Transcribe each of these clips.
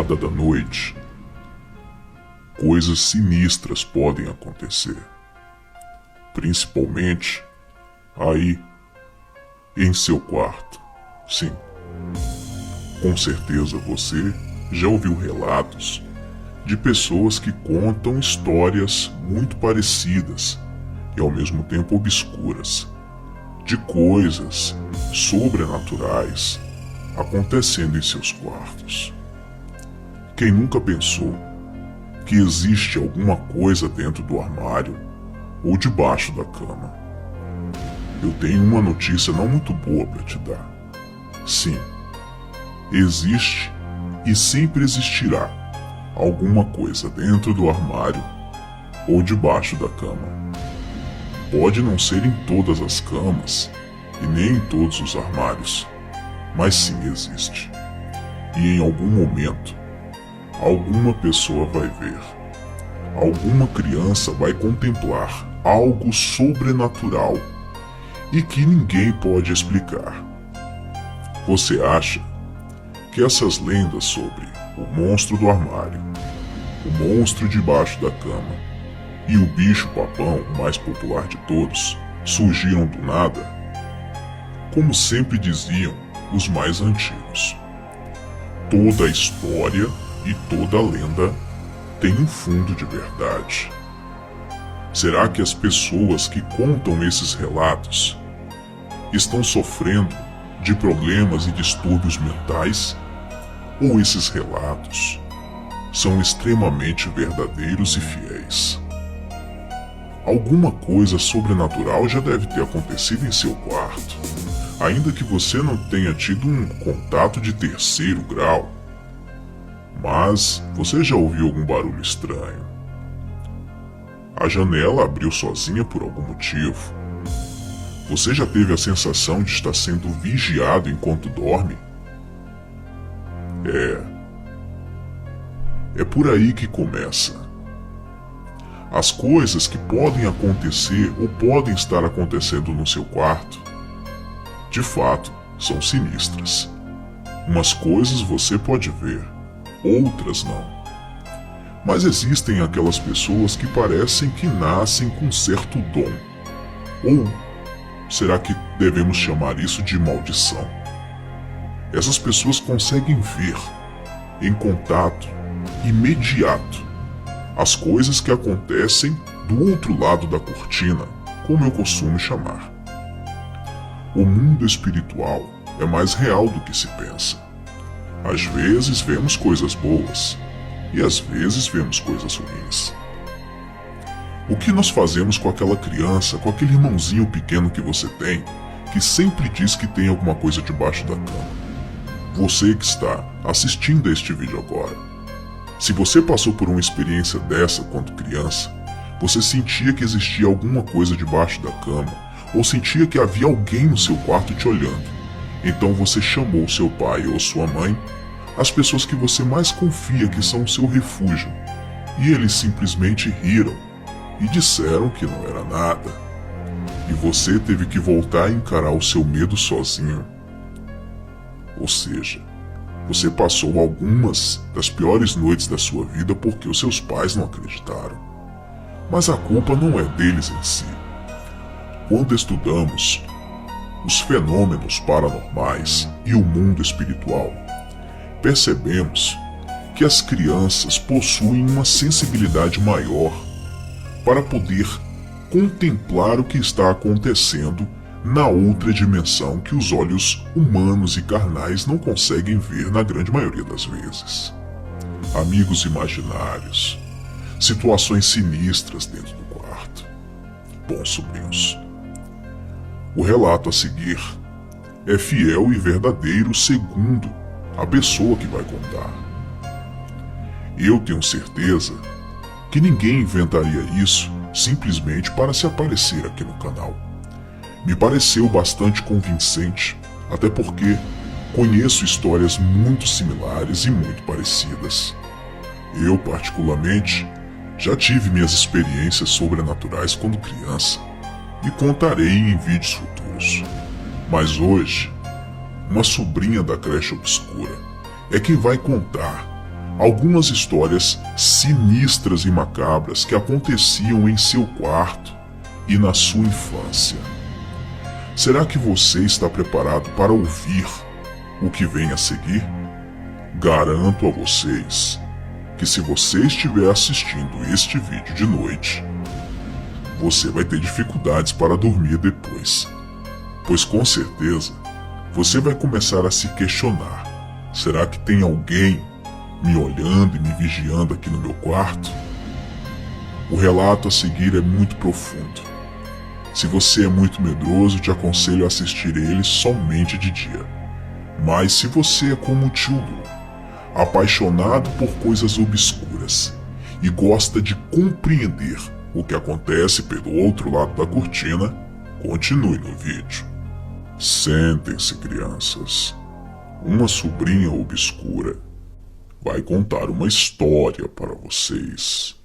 calada da noite, coisas sinistras podem acontecer. Principalmente aí em seu quarto. Sim, com certeza você já ouviu relatos de pessoas que contam histórias muito parecidas e ao mesmo tempo obscuras, de coisas sobrenaturais acontecendo em seus quartos. Quem nunca pensou que existe alguma coisa dentro do armário ou debaixo da cama? Eu tenho uma notícia não muito boa para te dar. Sim, existe e sempre existirá alguma coisa dentro do armário ou debaixo da cama. Pode não ser em todas as camas e nem em todos os armários, mas sim existe. E em algum momento, alguma pessoa vai ver, alguma criança vai contemplar algo sobrenatural e que ninguém pode explicar. Você acha que essas lendas sobre o monstro do armário, o monstro debaixo da cama e o bicho-papão, o mais popular de todos, surgiram do nada? Como sempre diziam os mais antigos, toda a história e toda lenda tem um fundo de verdade. Será que as pessoas que contam esses relatos estão sofrendo de problemas e distúrbios mentais? Ou esses relatos são extremamente verdadeiros e fiéis? Alguma coisa sobrenatural já deve ter acontecido em seu quarto, ainda que você não tenha tido um contato de terceiro grau. Mas você já ouviu algum barulho estranho? A janela abriu sozinha por algum motivo? Você já teve a sensação de estar sendo vigiado enquanto dorme? É por aí que começa. As coisas que podem acontecer ou podem estar acontecendo no seu quarto, de fato, são sinistras. Umas coisas você pode ver, outras não. Mas existem aquelas pessoas que parecem que nascem com certo dom. Ou será que devemos chamar isso de maldição? Essas pessoas conseguem ver, em contato imediato, as coisas que acontecem do outro lado da cortina, como eu costumo chamar. O mundo espiritual é mais real do que se pensa. Às vezes vemos coisas boas e às vezes vemos coisas ruins. O que nós fazemos com aquela criança, com aquele irmãozinho pequeno que você tem, que sempre diz que tem alguma coisa debaixo da cama? Você que está assistindo a este vídeo agora, se você passou por uma experiência dessa quando criança, você sentia que existia alguma coisa debaixo da cama, ou sentia que havia alguém no seu quarto te olhando, então você chamou seu pai ou sua mãe, as pessoas que você mais confia que são o seu refúgio, e eles simplesmente riram e disseram que não era nada. E você teve que voltar a encarar o seu medo sozinho. Ou seja, você passou algumas das piores noites da sua vida porque os seus pais não acreditaram. Mas a culpa não é deles em si. Quando estudamos os fenômenos paranormais e o mundo espiritual, percebemos que as crianças possuem uma sensibilidade maior para poder contemplar o que está acontecendo na outra dimensão que os olhos humanos e carnais não conseguem ver na grande maioria das vezes. Amigos imaginários, situações sinistras dentro do quarto. Bom, sobrinhos, o relato a seguir é fiel e verdadeiro segundo a pessoa que vai contar. Eu tenho certeza que ninguém inventaria isso simplesmente para se aparecer aqui no canal. Me pareceu bastante convincente, até porque conheço histórias muito similares e muito parecidas. Eu, particularmente, já tive minhas experiências sobrenaturais quando criança e contarei em vídeos futuros. Mas hoje, uma sobrinha da creche obscura é quem vai contar algumas histórias sinistras e macabras que aconteciam em seu quarto e na sua infância. Será que você está preparado para ouvir o que vem a seguir? Garanto a vocês que se você estiver assistindo este vídeo de noite, você vai ter dificuldades para dormir depois, pois com certeza você vai começar a se questionar: será que tem alguém me olhando e me vigiando aqui no meu quarto? O relato a seguir é muito profundo. Se você é muito medroso, te aconselho a assistir ele somente de dia. Mas se você é como o tio Lu, apaixonado por coisas obscuras e gosta de compreender o que acontece pelo outro lado da cortina, continue no vídeo. Sentem-se, crianças. Uma sobrinha obscura vai contar uma história para vocês.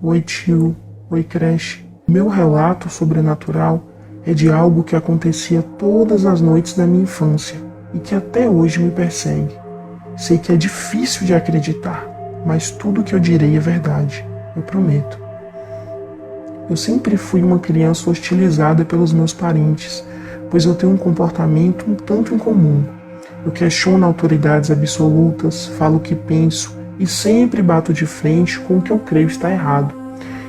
Oi tio, oi creche. Meu relato sobrenatural é de algo que acontecia todas as noites da minha infância e que até hoje me persegue. Sei que é difícil de acreditar, mas tudo que eu direi é verdade, eu prometo. Eu sempre fui uma criança hostilizada pelos meus parentes, pois eu tenho um comportamento um tanto incomum. Eu questiono autoridades absolutas, falo o que penso e sempre bato de frente com o que eu creio está errado.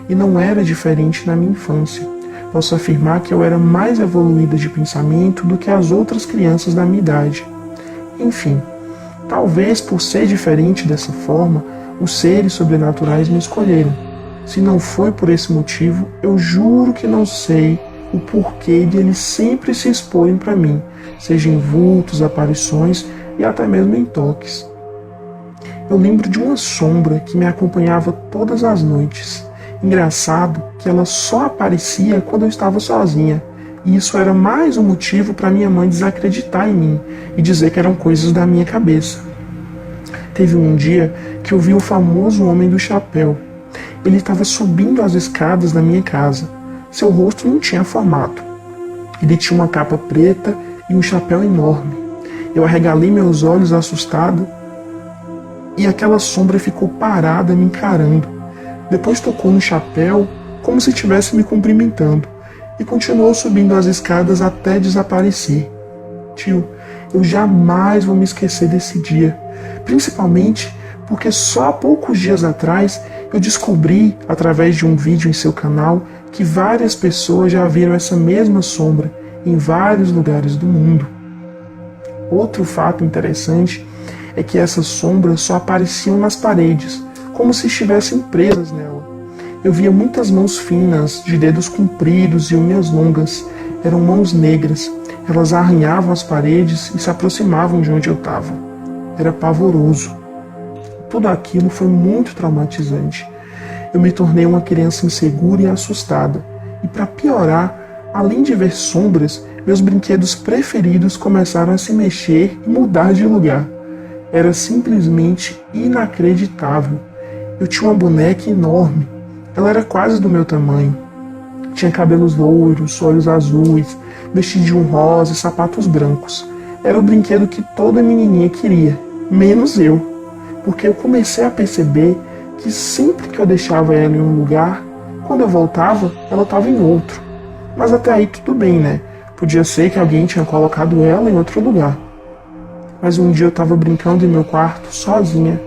E não era diferente na minha infância. Posso afirmar que eu era mais evoluída de pensamento do que as outras crianças da minha idade. Enfim, talvez por ser diferente dessa forma, os seres sobrenaturais me escolheram. Se não foi por esse motivo, eu juro que não sei o porquê de eles sempre se exporem para mim, seja em vultos, aparições e até mesmo em toques. Eu lembro de uma sombra que me acompanhava todas as noites. Engraçado que ela só aparecia quando eu estava sozinha, e isso era mais um motivo para minha mãe desacreditar em mim e dizer que eram coisas da minha cabeça. Teve um dia que eu vi o famoso Homem do Chapéu. Ele estava subindo as escadas da minha casa. Seu rosto não tinha formato. Ele tinha uma capa preta e um chapéu enorme. Eu arregalei meus olhos assustado e aquela sombra ficou parada me encarando. Depois tocou no chapéu como se estivesse me cumprimentando e continuou subindo as escadas até desaparecer. Tio, eu jamais vou me esquecer desse dia, principalmente porque só há poucos dias atrás eu descobri, através de um vídeo em seu canal, que várias pessoas já viram essa mesma sombra em vários lugares do mundo. Outro fato interessante é que essas sombras só apareciam nas paredes, como se estivessem presas nela. Eu via muitas mãos finas, de dedos compridos e unhas longas. Eram mãos negras. Elas arranhavam as paredes e se aproximavam de onde eu estava. Era pavoroso. Tudo aquilo foi muito traumatizante. Eu me tornei uma criança insegura e assustada. E para piorar, além de ver sombras, meus brinquedos preferidos começaram a se mexer e mudar de lugar. Era simplesmente inacreditável. Eu tinha uma boneca enorme. Ela era quase do meu tamanho. Tinha cabelos loiros, olhos azuis, vestidinho rosa e sapatos brancos. Era o brinquedo que toda menininha queria, menos eu. Porque eu comecei a perceber que sempre que eu deixava ela em um lugar, quando eu voltava, ela estava em outro. Mas até aí tudo bem, né? Podia ser que alguém tinha colocado ela em outro lugar. Mas um dia eu estava brincando em meu quarto, sozinha,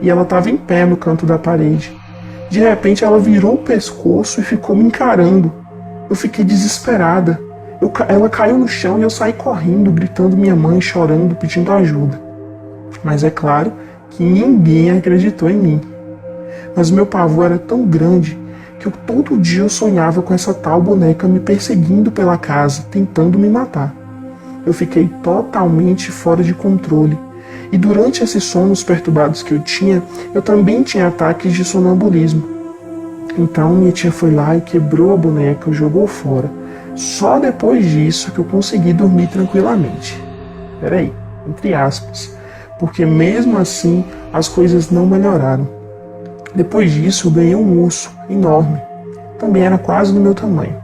e ela estava em pé no canto da parede. De repente ela virou o pescoço e ficou me encarando. Eu fiquei desesperada. Ela caiu no chão e eu saí correndo, gritando minha mãe, chorando, pedindo ajuda. Mas é claro que ninguém acreditou em mim. Mas o meu pavor era tão grande que todo dia eu sonhava com essa tal boneca me perseguindo pela casa, tentando me matar. Eu fiquei totalmente fora de controle. E durante esses sonhos perturbados que eu tinha, eu também tinha ataques de sonambulismo. Então minha tia foi lá e quebrou a boneca e jogou fora. Só depois disso que eu consegui dormir tranquilamente. Peraí, entre aspas. Porque mesmo assim as coisas não melhoraram. Depois disso eu ganhei um urso enorme. Também era quase do meu tamanho.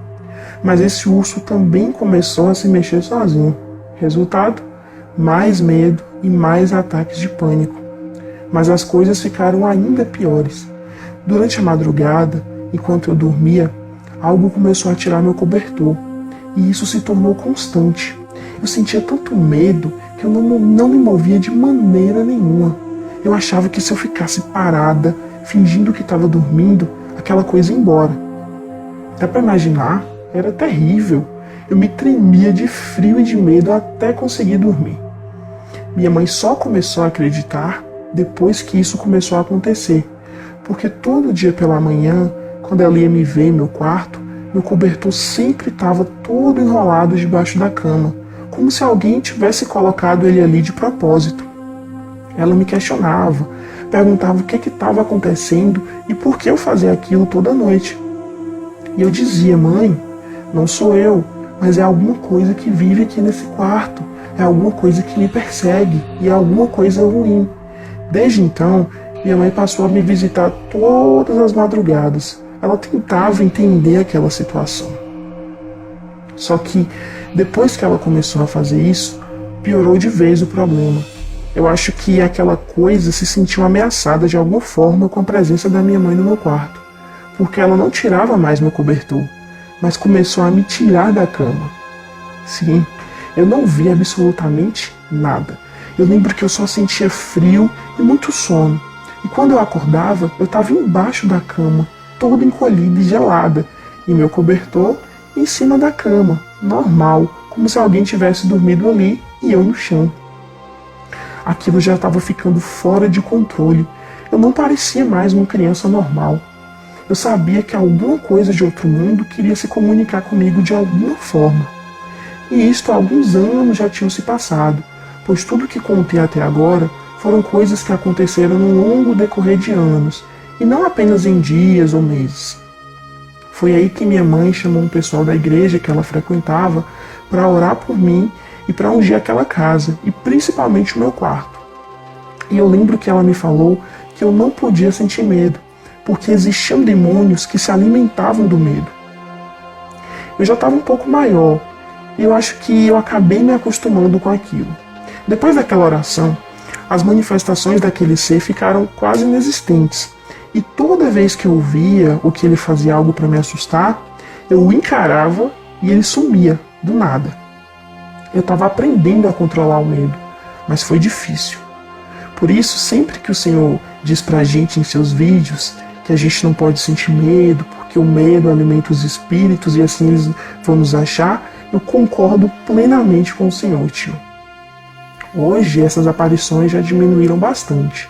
Mas esse urso também começou a se mexer sozinho. Resultado? Mais medo e mais ataques de pânico. Mas as coisas ficaram ainda piores. Durante a madrugada, enquanto eu dormia, algo começou a tirar meu cobertor. E isso se tornou constante. Eu sentia tanto medo que eu não me movia de maneira nenhuma. Eu achava que se eu ficasse parada, fingindo que estava dormindo, aquela coisa ia embora. Dá para imaginar? Era terrível. Eu me tremia de frio e de medo até conseguir dormir. Minha mãe só começou a acreditar depois que isso começou a acontecer. Porque todo dia pela manhã, quando ela ia me ver em meu quarto, meu cobertor sempre estava todo enrolado debaixo da cama, como se alguém tivesse colocado ele ali de propósito. Ela me questionava, perguntava o que estava acontecendo e por que eu fazia aquilo toda noite. E eu dizia: mãe, não sou eu, mas é alguma coisa que vive aqui nesse quarto, é alguma coisa que me persegue e é alguma coisa ruim. Desde então, minha mãe passou a me visitar todas as madrugadas. Ela tentava entender aquela situação. Só que, depois que ela começou a fazer isso, piorou de vez o problema. Eu acho que aquela coisa se sentiu ameaçada de alguma forma com a presença da minha mãe no meu quarto, porque ela não tirava mais meu cobertor, mas começou a me tirar da cama. Sim, eu não vi absolutamente nada. Eu lembro que eu só sentia frio e muito sono. E quando eu acordava, eu estava embaixo da cama, toda encolhida e gelada, e meu cobertor em cima da cama, normal, como se alguém tivesse dormido ali e eu no chão. Aquilo já estava ficando fora de controle. Eu não parecia mais uma criança normal. Eu sabia que alguma coisa de outro mundo queria se comunicar comigo de alguma forma. E isto há alguns anos já tinham se passado, pois tudo que contei até agora foram coisas que aconteceram no longo decorrer de anos, e não apenas em dias ou meses. Foi aí que minha mãe chamou um pessoal da igreja que ela frequentava para orar por mim e para ungir aquela casa, e principalmente o meu quarto. E eu lembro que ela me falou que eu não podia sentir medo, porque existiam demônios que se alimentavam do medo. Eu já estava um pouco maior, e eu acho que eu acabei me acostumando com aquilo. Depois daquela oração, as manifestações daquele ser ficaram quase inexistentes, e toda vez que eu via o que ele fazia algo para me assustar, eu o encarava e ele sumia, do nada. Eu estava aprendendo a controlar o medo, mas foi difícil. Por isso, sempre que o Senhor diz pra gente em seus vídeos que a gente não pode sentir medo, porque o medo alimenta os espíritos e assim eles vão nos achar, eu concordo plenamente com o Senhor, tio. Hoje, essas aparições já diminuíram bastante.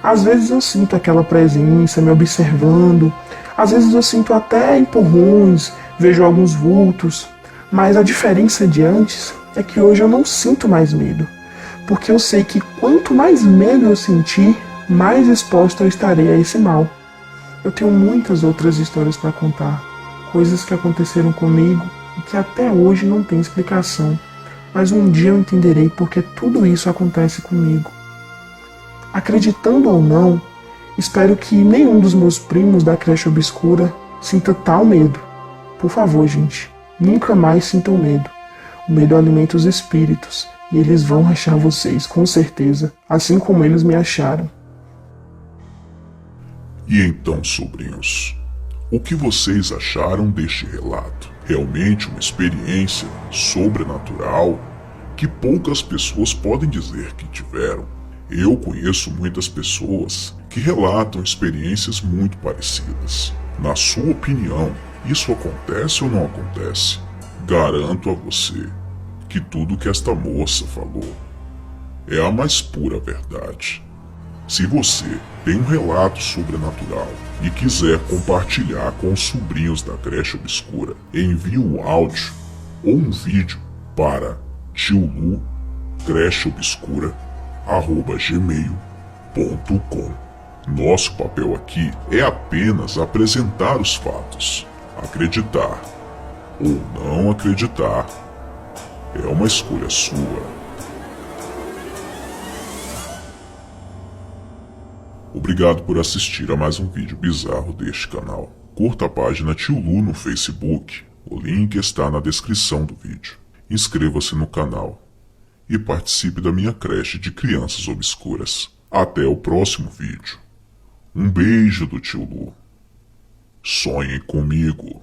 Às vezes eu sinto aquela presença me observando, às vezes eu sinto até empurrões, vejo alguns vultos, mas a diferença de antes é que hoje eu não sinto mais medo, porque eu sei que quanto mais medo eu sentir, mais exposto eu estarei a esse mal. Eu tenho muitas outras histórias para contar, coisas que aconteceram comigo e que até hoje não tem explicação, mas um dia eu entenderei porque tudo isso acontece comigo. Acreditando ou não, espero que nenhum dos meus primos da creche obscura sinta tal medo. Por favor, gente, nunca mais sintam medo. O medo alimenta os espíritos e eles vão achar vocês, com certeza, assim como eles me acharam. E então, sobrinhos, o que vocês acharam deste relato? Realmente uma experiência sobrenatural que poucas pessoas podem dizer que tiveram. Eu conheço muitas pessoas que relatam experiências muito parecidas. Na sua opinião, isso acontece ou não acontece? Garanto a você que tudo que esta moça falou é a mais pura verdade. Se você tem um relato sobrenatural e quiser compartilhar com os sobrinhos da creche obscura, envie um áudio ou um vídeo para tiulu.crecheobscura@gmail.com. Nosso papel aqui é apenas apresentar os fatos. Acreditar ou não acreditar é uma escolha sua. Obrigado por assistir a mais um vídeo bizarro deste canal. Curta a página Tio Lu no Facebook, o link está na descrição do vídeo. Inscreva-se no canal e participe da minha creche de crianças obscuras. Até o próximo vídeo. Um beijo do Tio Lu. Sonhem comigo.